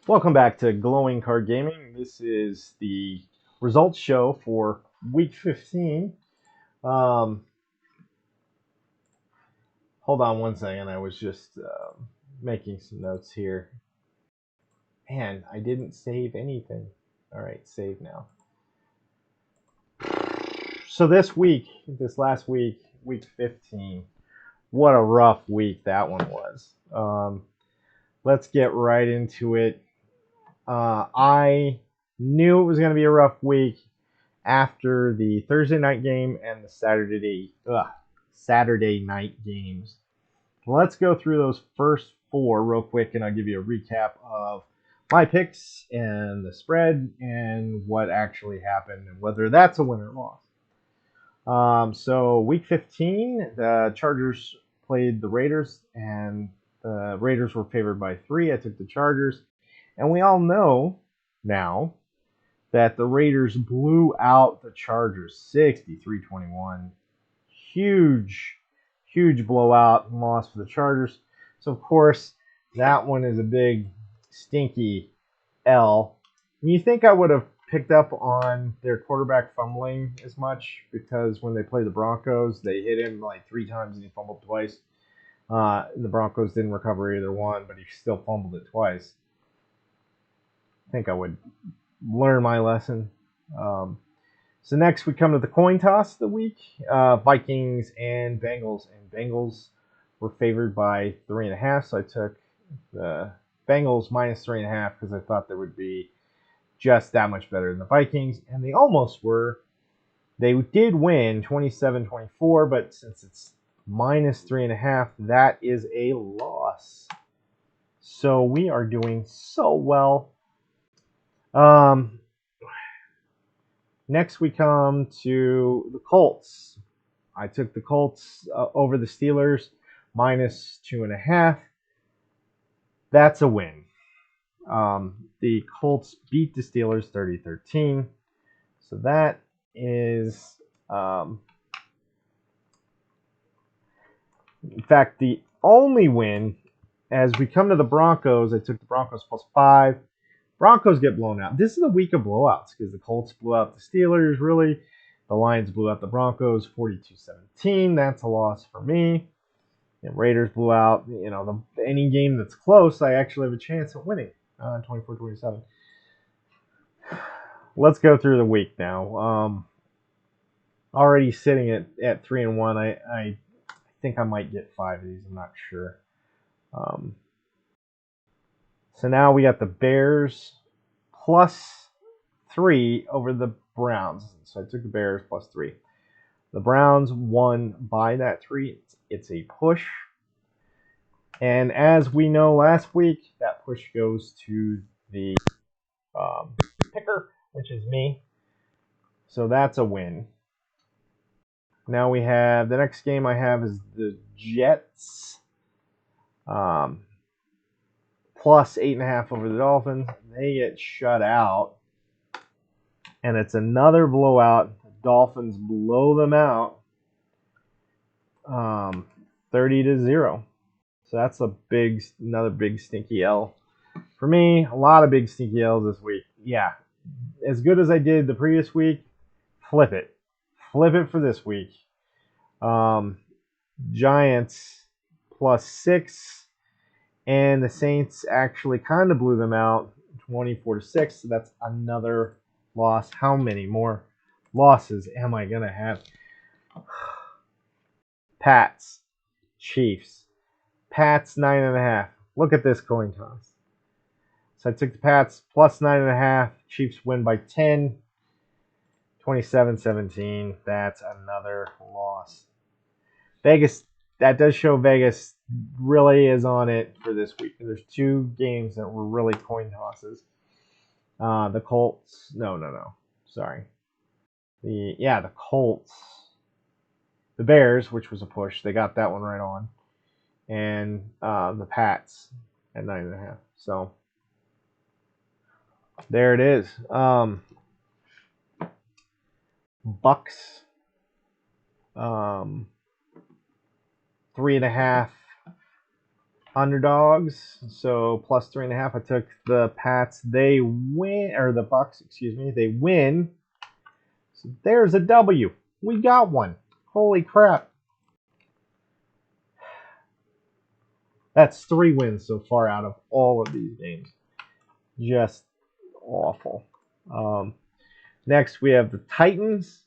Welcome back to Glowing Card Gaming. This is the results show for week 15. Um, Hold on one second. I was just making some notes here. Man, I didn't save anything. All right, save now. So this last week, week 15, what a rough week that one was. Let's get right into it. I knew it was going to be a rough week after the Thursday night game and the Saturday night games. Let's go through those first four real quick, and I'll give you a recap of my picks and the spread and what actually happened and whether that's a win or loss. So week 15, the Chargers played the Raiders, and the Raiders were favored by 3. I took the Chargers, and we all know now that the Raiders blew out the Chargers 63-21. Huge blowout and loss for the Chargers. So, of course, that one is a big, stinky L. And you think I would have picked up on their quarterback fumbling as much because when they played the Broncos, they hit him like 3 times and he fumbled twice. The Broncos didn't recover either one, but he still fumbled it twice. I think I would learn my lesson. So next we come to the coin toss of the week. Vikings and Bengals. And Bengals were favored by 3.5, so I took the Bengals minus 3.5 because I thought they would be just that much better than the Vikings, and they almost were. They did win 27-24, but since it's minus 3.5, that is a loss. So we are doing so well. Next we come to the Colts. I took the Colts over the Steelers minus 2.5. That's a win. The Colts beat the Steelers 30-13. So that is, in fact, the only win. As we come to the Broncos, I took the Broncos +5. Broncos get blown out. This is a week of blowouts because the Colts blew out the Steelers, really. The Lions blew out the Broncos 42-17. That's a loss for me. And Raiders blew out, any game that's close, I actually have a chance at winning 24-27. Let's go through the week now. Already sitting at 3-1. I think I might get 5 of these. I'm not sure. So now we got the Bears +3 over the Browns. So I took the Bears +3. The Browns won by that 3. It's a push. And as we know last week, that push goes to the picker, which is me. So that's a win. Now we have the next game I have is the Jets. +8.5 over the Dolphins. They get shut out. And it's another blowout. The Dolphins blow them out 30-0. So that's another big stinky L. For me, a lot of big stinky L's this week. Yeah, as good as I did the previous week, flip it. Flip it for this week. Giants +6. And the Saints actually kind of blew them out 24-6. So that's another loss. How many more losses am I going to have? Pats, Chiefs. Pats 9.5. Look at this coin toss. So I took the Pats +9.5. Chiefs win by 10. 27-17. That's another loss. Vegas, that does show Vegas really is on it for this week. There's 2 games that were really coin tosses. The Colts. No. Sorry. The Colts. The Bears, which was a push. They got that one right on. And the Pats at 9.5. So there it is. Bucks. 3.5. underdogs, so plus 3.5. I took the Pats. They win, or the Bucks, excuse me. They win. So there's a W. We got one. Holy crap. That's 3 wins so far out of all of these games. Just awful. Next, we have the Titans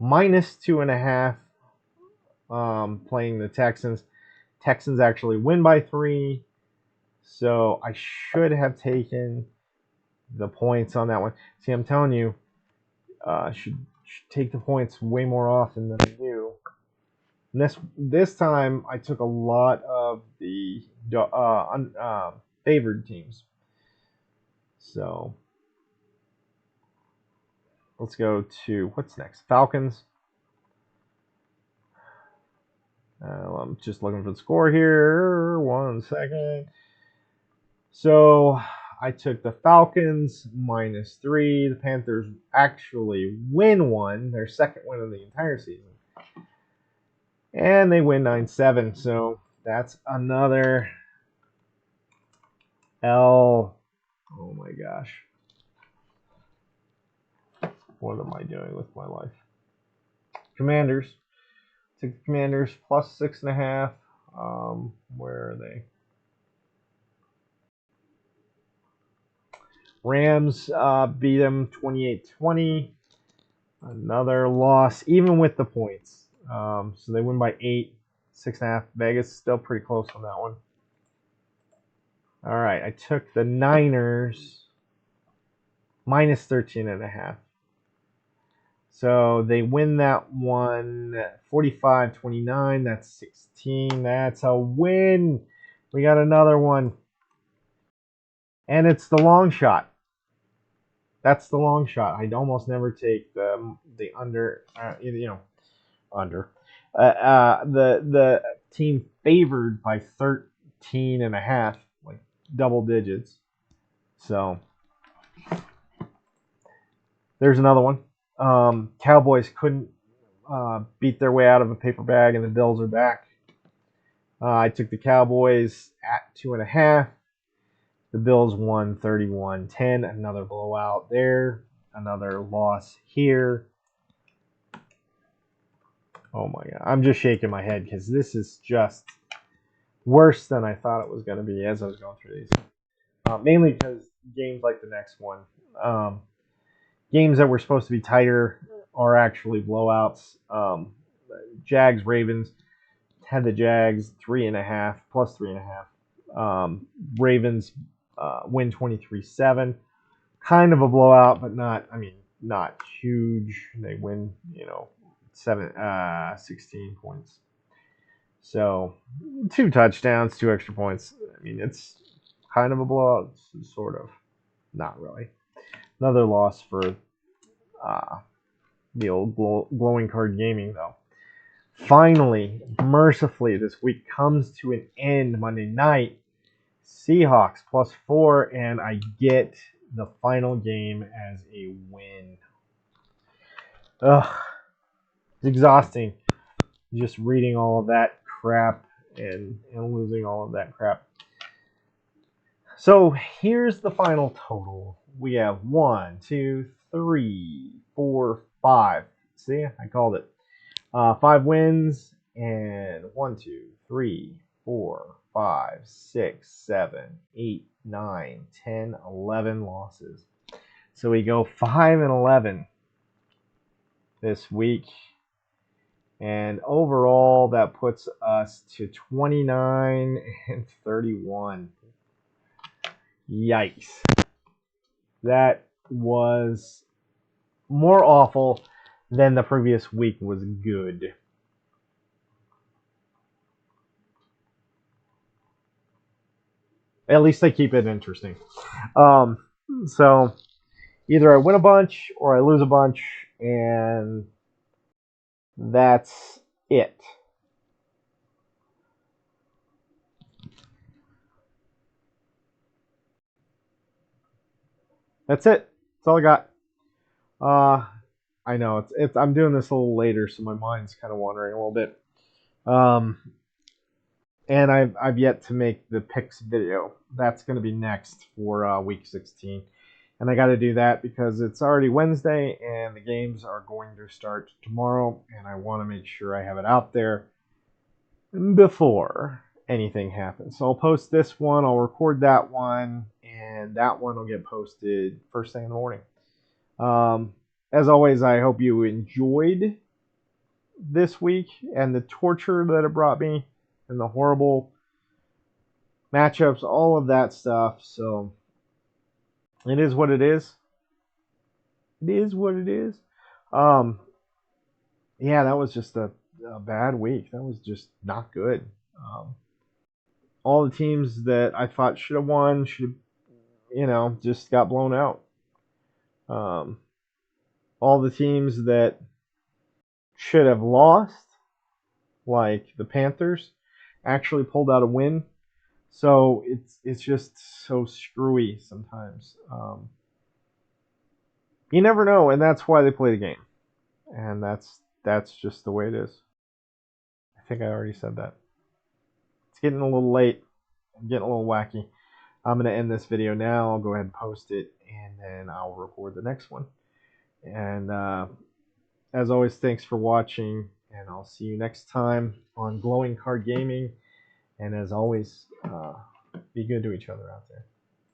minus 2.5 playing the Texans. Texans actually win by 3. So I should have taken the points on that one. See, I'm telling you, should take the points way more often than I do. And this time I took a lot of the favored teams. So let's go to what's next. Falcons. I'm just looking for the score here. 1 second. So I took the Falcons minus 3. The Panthers actually win 1, their second win of the entire season. And they win 9-7. So that's another L. Oh my gosh. What am I doing with my life? Commanders. Took the Commanders plus 6.5. Where are they? Rams beat them 28-20. Another loss, even with the points. So they win by 8, 6.5. Vegas still pretty close on that one. All right, I took the Niners minus 13.5. So they win that one 45-29. That's 16. That's a win. We got another one. And it's the long shot. That's the long shot. I'd almost never take the under, under. The team favored by 13.5, like double digits. So there's another one. Cowboys couldn't beat their way out of a paper bag, and the Bills are back. I took the Cowboys at 2.5. The Bills won 31-10. Another blowout there. Another loss here. Oh my God. I'm just shaking my head because this is just worse than I thought it was going to be as I was going through these. Mainly because games like the next one, games that were supposed to be tighter are actually blowouts. Jags, Ravens, had the Jags 3.5, plus 3.5. Ravens win 23-7. Kind of a blowout, but not huge. They win, 16 points. So 2 touchdowns, 2 extra points. I mean, it's kind of a blowout, sort of. Not really. Another loss for the old glowing card gaming, though. Finally, mercifully, this week comes to an end Monday night. Seahawks plus 4, and I get the final game as a win. Ugh, it's exhausting just reading all of that crap and losing all of that crap. So here's the final total. We have 1, 2, 3, 4, 5. See, I called it. 5 wins and 1, 2, 3, 4, 5, 6, 7, 8, 9, 10, 11 losses. So we go 5-11 this week. And overall, that puts us to 29-31. Yikes. That was more awful than the previous week was good. At least they keep it interesting. So either I win a bunch or I lose a bunch, and that's it. That's it. That's all I got. I know it's I'm doing this a little later, so my mind's kind of wandering a little bit. And I've yet to make the picks video. That's going to be next for week 16. And I got to do that because it's already Wednesday and the games are going to start tomorrow. And I want to make sure I have it out there before anything happens. So I'll post this one, I'll record that one, and that one will get posted first thing in the morning. As always, I hope you enjoyed this week and the torture that it brought me and the horrible matchups, all of that stuff. So it is what it is. It is what it is. Yeah, that was just a bad week. That was just not good. All the teams that I thought should have won just got blown out. All the teams that should have lost, like the Panthers, actually pulled out a win. So it's just so screwy sometimes. You never know, and that's why they play the game. And that's just the way it is. I think I already said that. It's getting a little late. I'm getting a little wacky. I'm going to end this video now. I'll go ahead and post it, and then I'll record the next one. And as always, thanks for watching, and I'll see you next time on Glowing Card Gaming. And as always, be good to each other out there.